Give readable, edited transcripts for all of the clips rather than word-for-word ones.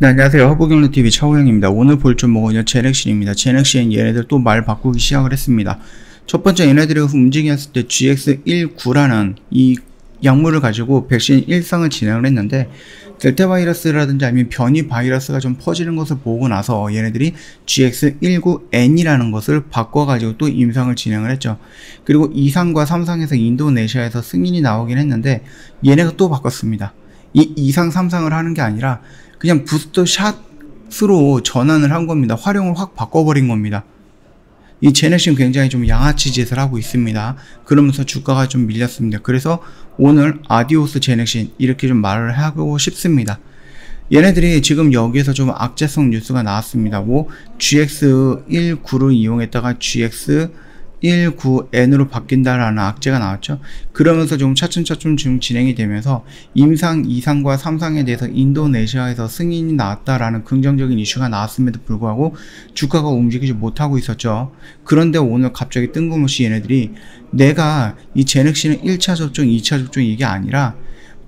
네, 안녕하세요. 허브경로TV 차호영입니다. 오늘 볼 종목은요, 제넥신입니다. 제넥신 얘네들 또 말 바꾸기 시작을 했습니다. 첫 번째 얘네들이 움직였을 때 GX19라는 이 약물을 가지고 백신 1상을 진행을 했는데, 델타 바이러스라든지 아니면 변이 바이러스가 좀 퍼지는 것을 보고 나서 얘네들이 GX19N이라는 것을 바꿔가지고 또 임상을 진행을 했죠. 그리고 2상과 3상에서 인도네시아에서 승인이 나오긴 했는데, 얘네가 또 바꿨습니다. 이 2상, 3상을 하는 게 아니라 그냥 부스터 샷으로 전환을 한 겁니다. 활용을 확 바꿔버린 겁니다. 이 제넥신 굉장히 좀 양아치 짓을 하고 있습니다. 그러면서 주가가 좀 밀렸습니다. 그래서 오늘 아디오스 제넥신 이렇게 좀 말을 하고 싶습니다. 얘네들이 지금 여기에서 좀 악재성 뉴스가 나왔습니다. 뭐 GX19를 이용했다가 GX19N으로 바뀐다라는 악재가 나왔죠. 그러면서 좀 차츰차츰 지금 진행이 되면서 임상 2상과 3상에 대해서 인도네시아에서 승인이 나왔다라는 긍정적인 이슈가 나왔음에도 불구하고 주가가 움직이지 못하고 있었죠. 그런데 오늘 갑자기 뜬금없이 얘네들이 내가 이 제넥신은 1차 접종, 2차 접종 이게 아니라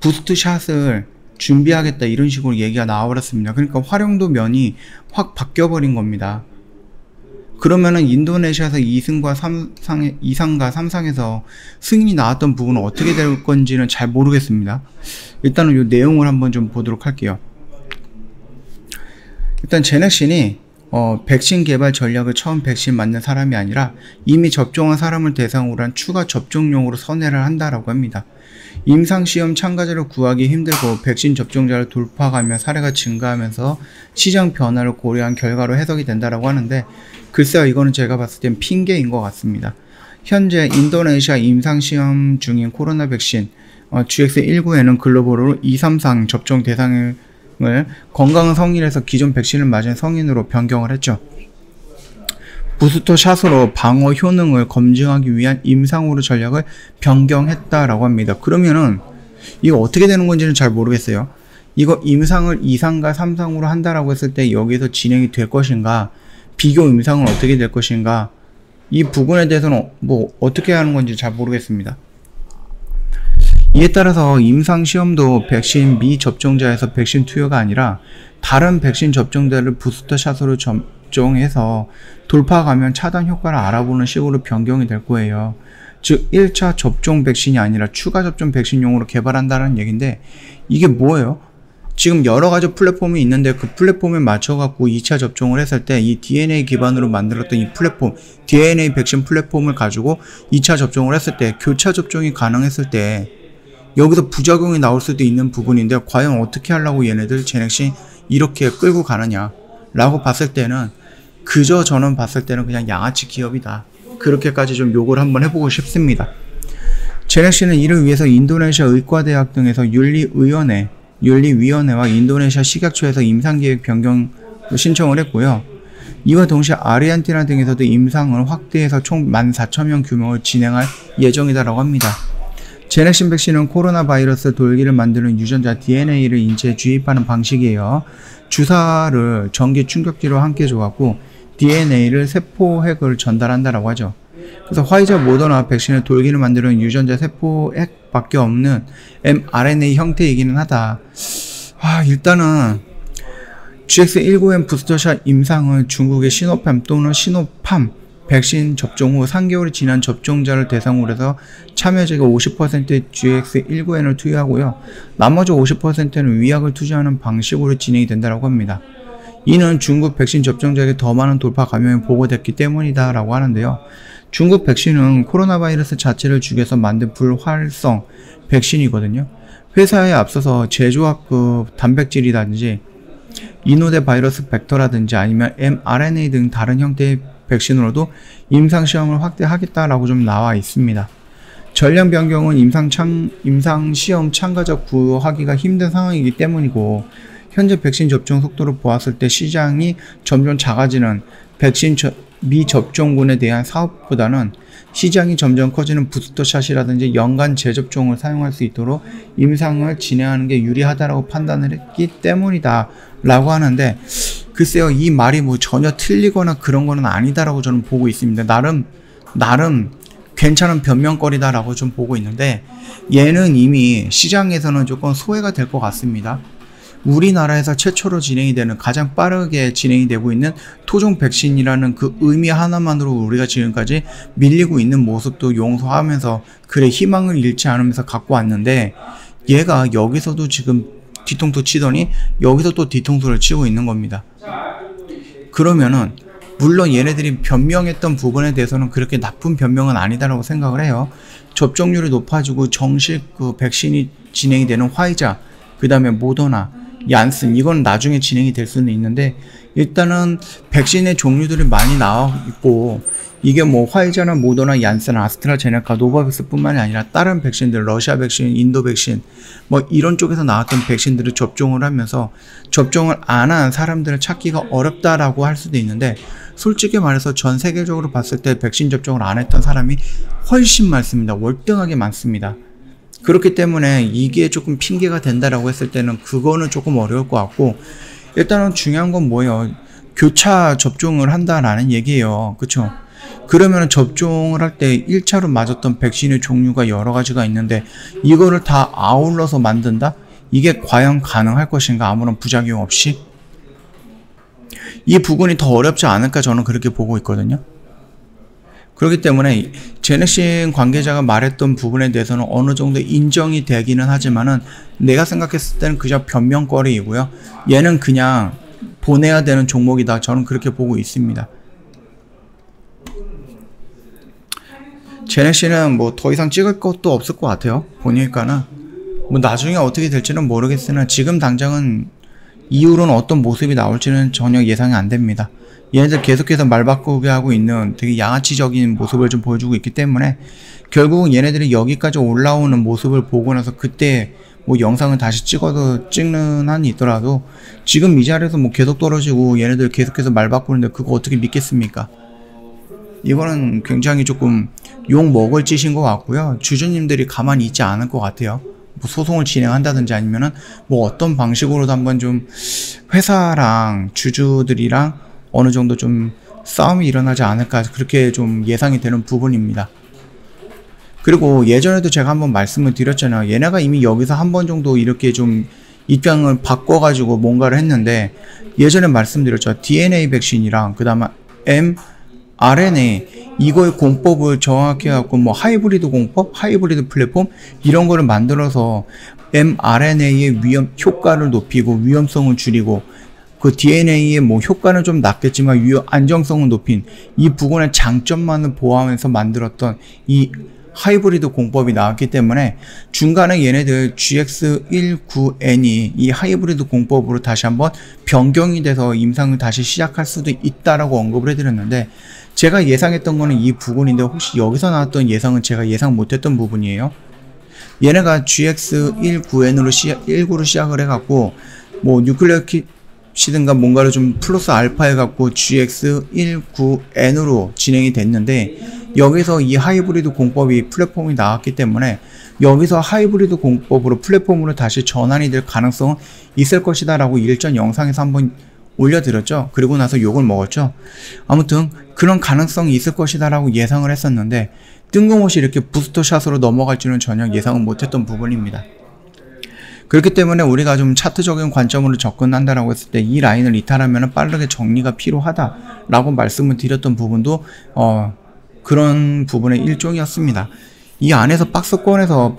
부스트 샷을 준비하겠다 이런 식으로 얘기가 나와버렸습니다. 그러니까 활용도 면이 확 바뀌어버린 겁니다. 그러면은 인도네시아에서 2상과 3상에서 승인이 나왔던 부분은 어떻게 될 건지는 잘 모르겠습니다. 일단은 이 내용을 한번 좀 보도록 할게요. 일단 제넥신이 백신 개발 전략을 처음 백신 맞는 사람이 아니라 이미 접종한 사람을 대상으로 한 추가 접종용으로 선회를 한다라고 합니다. 임상시험 참가자를 구하기 힘들고 백신 접종자를 돌파하며 사례가 증가하면서 시장 변화를 고려한 결과로 해석이 된다라고 하는데, 글쎄요, 이거는 제가 봤을 땐 핑계인 것 같습니다. 현재 인도네시아 임상시험 중인 코로나 백신 GX19에는 글로벌로 2, 3상 접종 대상을 건강한 성인에서 기존 백신을 맞은 성인으로 변경을 했죠. 부스터 샷으로 방어 효능을 검증하기 위한 임상으로 전략을 변경했다라고 합니다. 그러면은 이거 어떻게 되는 건지는 잘 모르겠어요. 이거 임상을 2상과 3상으로 한다라고 했을 때 여기서 진행이 될 것인가, 비교 임상은 어떻게 될 것인가, 이 부분에 대해서는 뭐 어떻게 하는 건지 잘 모르겠습니다. 이에 따라서 임상시험도 백신 미접종자에서 백신 투여가 아니라 다른 백신 접종자를 부스터 샷으로 접종해서 돌파 감염 차단 효과를 알아보는 식으로 변경이 될 거예요. 즉 1차 접종 백신이 아니라 추가 접종 백신용으로 개발한다는 얘기인데, 이게 뭐예요? 지금 여러가지 플랫폼이 있는데 그 플랫폼에 맞춰갖고 2차 접종을 했을 때 이 DNA 기반으로 만들었던 이 플랫폼, DNA 백신 플랫폼을 가지고 2차 접종을 했을 때, 교차 접종이 가능했을 때 여기서 부작용이 나올 수도 있는 부분인데, 과연 어떻게 하려고 얘네들 제넥신 이렇게 끌고 가느냐 라고 봤을 때는, 그저 저는 봤을 때는 그냥 양아치 기업이다, 그렇게까지 좀 욕을 한번 해보고 싶습니다. 제넥신은 이를 위해서 인도네시아 의과대학 등에서 윤리위원회와 인도네시아 식약처에서 임상계획 변경 신청을 했고요. 이와 동시에 아르헨티나 등에서도 임상을 확대해서 총 14,000명 규모를 진행할 예정이다라고 합니다. 제넥신 백신은 코로나 바이러스 돌기를 만드는 유전자 DNA를 인체에 주입하는 방식이에요. 주사를 전기 충격기로 함께 줘갖고 DNA를 세포핵을 전달한다라고 하죠. 그래서 화이자 모더나 백신의 돌기를 만드는 유전자 세포핵밖에 없는 mRNA 형태이기는 하다. 일단은 GX19N 부스터샷 임상을 중국의 시노팜 또는 시노팜 백신 접종 후 3개월이 지난 접종자를 대상으로 해서 참여자가 50%의 GX19N을 투여하고요. 나머지 50%는 위약을 투자하는 방식으로 진행이 된다고 합니다. 이는 중국 백신 접종자에게 더 많은 돌파 감염이 보고됐기 때문이다 라고 하는데요. 중국 백신은 코로나 바이러스 자체를 죽여서 만든 불활성 백신이거든요. 회사에 앞서서 제조학급 단백질이라든지 이노데 바이러스 벡터라든지 아니면 mRNA 등 다른 형태의 백신으로도 임상시험을 확대하겠다라고 좀 나와 있습니다. 전략 변경은 임상시험 참가자 구하기가 힘든 상황이기 때문이고, 현재 백신 접종 속도를 보았을 때 시장이 점점 작아지는 백신 미접종군에 대한 사업보다는 시장이 점점 커지는 부스터샷이라든지 연간 재접종을 사용할 수 있도록 임상을 진행하는 게 유리하다라고 판단을 했기 때문이다 라고 하는데, 글쎄요, 이 말이 뭐 전혀 틀리거나 그런 거는 아니다라고 저는 보고 있습니다. 나름 괜찮은 변명거리다라고 좀 보고 있는데, 얘는 이미 시장에서는 조금 소외가 될 것 같습니다. 우리나라에서 최초로 진행이 되는, 가장 빠르게 진행이 되고 있는 토종 백신이라는 그 의미 하나만으로 우리가 지금까지 밀리고 있는 모습도 용서하면서 그래 희망을 잃지 않으면서 갖고 왔는데, 얘가 여기서도 지금 뒤통수 치더니 여기서 또 뒤통수를 치고 있는 겁니다. 그러면은 물론 얘네들이 변명했던 부분에 대해서는 그렇게 나쁜 변명은 아니다라고 생각을 해요. 접종률이 높아지고 정식 그 백신이 진행이 되는 화이자, 그 다음에 모더나, 얀슨, 이건 나중에 진행이 될 수는 있는데, 일단은 백신의 종류들이 많이 나와 있고, 이게 뭐 화이자나 모더나, 얀슨, 아스트라제네카, 노바백스 뿐만이 아니라 다른 백신들, 러시아 백신, 인도 백신, 뭐 이런 쪽에서 나왔던 백신들을 접종을 하면서 접종을 안 한 사람들을 찾기가 어렵다라고 할 수도 있는데, 솔직히 말해서 전 세계적으로 봤을 때 백신 접종을 안 했던 사람이 훨씬 많습니다. 월등하게 많습니다. 그렇기 때문에 이게 조금 핑계가 된다라고 했을 때는 그거는 조금 어려울 것 같고, 일단은 중요한 건 뭐예요? 교차 접종을 한다라는 얘기예요. 그쵸? 그러면 접종을 할 때 1차로 맞았던 백신의 종류가 여러 가지가 있는데 이거를 다 아울러서 만든다? 이게 과연 가능할 것인가? 아무런 부작용 없이? 이 부분이 더 어렵지 않을까 저는 그렇게 보고 있거든요. 그렇기 때문에 제넥신 관계자가 말했던 부분에 대해서는 어느 정도 인정이 되기는 하지만은 내가 생각했을 때는 그저 변명거리이고요. 얘는 그냥 보내야 되는 종목이다. 저는 그렇게 보고 있습니다. 제넥신은 뭐 더 이상 찍을 것도 없을 것 같아요. 보니까는 뭐 나중에 어떻게 될지는 모르겠으나 지금 당장은 이후로는 어떤 모습이 나올지는 전혀 예상이 안 됩니다. 얘네들 계속해서 말 바꾸게 하고 있는 되게 양아치적인 모습을 좀 보여주고 있기 때문에 결국은 얘네들이 여기까지 올라오는 모습을 보고 나서 그때 뭐 영상을 다시 찍는 한이 있더라도 지금 이 자리에서 뭐 계속 떨어지고 얘네들 계속해서 말 바꾸는데 그거 어떻게 믿겠습니까? 이거는 굉장히 조금 욕 먹을 짓인 것 같고요. 주주님들이 가만히 있지 않을 것 같아요. 뭐 소송을 진행한다든지 아니면은 뭐 어떤 방식으로도 한번 좀 회사랑 주주들이랑 어느 정도 좀 싸움이 일어나지 않을까 그렇게 좀 예상이 되는 부분입니다. 그리고 예전에도 제가 한번 말씀을 드렸잖아요. 얘네가 이미 여기서 한 번 정도 이렇게 좀 입장을 바꿔가지고 뭔가를 했는데 예전에 말씀드렸죠. DNA 백신이랑 그 다음에 mRNA 이거의 공법을 정확히 해갖고 뭐 하이브리드 공법, 하이브리드 플랫폼 이런 거를 만들어서 mRNA의 효과를 높이고 위험성을 줄이고 그 DNA의 뭐 효과는 좀 낮겠지만 안정성을 높인 이 부분의 장점만을 보완해서 만들었던 이 하이브리드 공법이 나왔기 때문에 중간에 얘네들 GX19N이 이 하이브리드 공법으로 다시 한번 변경이 돼서 임상을 다시 시작할 수도 있다라고 언급을 해드렸는데 제가 예상했던 거는 이 부분인데 혹시 여기서 나왔던 예상은 제가 예상 못했던 부분이에요. 얘네가 GX19N으로 시작을 해갖고 뭐 뉴클레오시든가 뭔가를 좀 플러스 알파 해갖고 GX19N으로 진행이 됐는데 여기서 이 하이브리드 공법이 플랫폼이 나왔기 때문에 여기서 하이브리드 공법으로 플랫폼으로 다시 전환이 될 가능성은 있을 것이다 라고 일전 영상에서 한번 올려드렸죠. 그리고 나서 욕을 먹었죠. 아무튼 그런 가능성이 있을 것이다 라고 예상을 했었는데 뜬금없이 이렇게 부스터샷으로 넘어갈 줄은 전혀 예상은 못했던 부분입니다. 그렇기 때문에 우리가 좀 차트적인 관점으로 접근한다라고 했을 때 이 라인을 이탈하면 빠르게 정리가 필요하다라고 말씀을 드렸던 부분도 그런 부분의 일종이었습니다. 이 안에서 박스권에서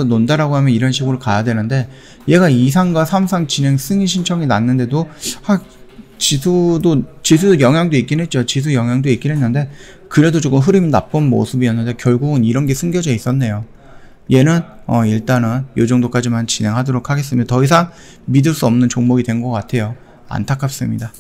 논다라고 하면 이런 식으로 가야 되는데 얘가 2상과 3상 진행 승인 신청이 났는데도 지수 영향도 있긴 했죠. 지수 영향도 있긴 했는데 그래도 조금 흐름이 나쁜 모습이었는데 결국은 이런 게 숨겨져 있었네요. 얘는 일단은 이 정도까지만 진행하도록 하겠습니다. 더 이상 믿을 수 없는 종목이 된 것 같아요. 안타깝습니다.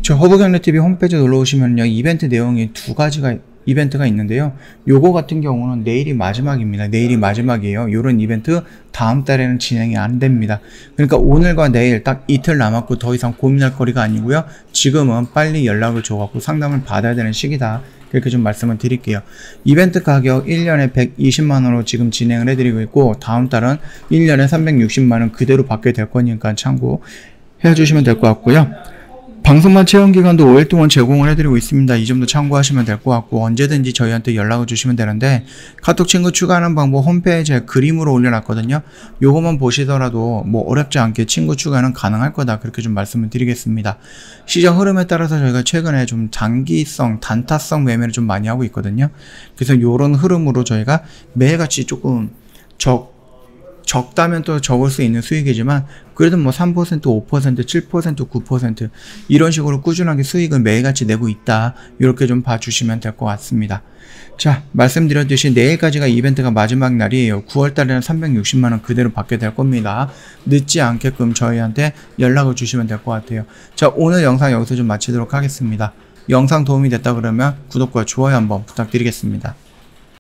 저 허브경제TV 홈페이지 놀러오시면요 이벤트 내용이 두 가지가 이벤트가 있는데요. 요거 같은 경우는 내일이 마지막입니다. 내일이 마지막이에요. 요런 이벤트 다음 달에는 진행이 안 됩니다. 그러니까 오늘과 내일 딱 이틀 남았고 더 이상 고민할 거리가 아니고요. 지금은 빨리 연락을 줘갖고 상담을 받아야 되는 시기다. 그렇게 좀 말씀을 드릴게요. 이벤트 가격 1년에 120만원으로 지금 진행을 해드리고 있고 다음 달은 1년에 360만원 그대로 받게 될 거니까 참고해 주시면 될 것 같고요. 방송만 체험 기간도 5일 동안 제공을 해드리고 있습니다. 이 점도 참고하시면 될 것 같고 언제든지 저희한테 연락을 주시면 되는데 카톡 친구 추가하는 방법 홈페이지에 그림으로 올려놨거든요. 요거만 보시더라도 뭐 어렵지 않게 친구 추가는 가능할 거다 그렇게 좀 말씀을 드리겠습니다. 시장 흐름에 따라서 저희가 최근에 좀 장기성, 단타성 매매를 좀 많이 하고 있거든요. 그래서 요런 흐름으로 저희가 매일같이 조금 적다면 또 적을 수 있는 수익이지만 그래도 뭐 3%, 5%, 7%, 9% 이런 식으로 꾸준하게 수익을 매일같이 내고 있다. 이렇게 좀 봐주시면 될 것 같습니다. 자, 말씀드렸듯이 내일까지가 이벤트가 마지막 날이에요. 9월달에는 360만원 그대로 받게 될 겁니다. 늦지 않게끔 저희한테 연락을 주시면 될 것 같아요. 자, 오늘 영상 여기서 좀 마치도록 하겠습니다. 영상 도움이 됐다 그러면 구독과 좋아요 한번 부탁드리겠습니다.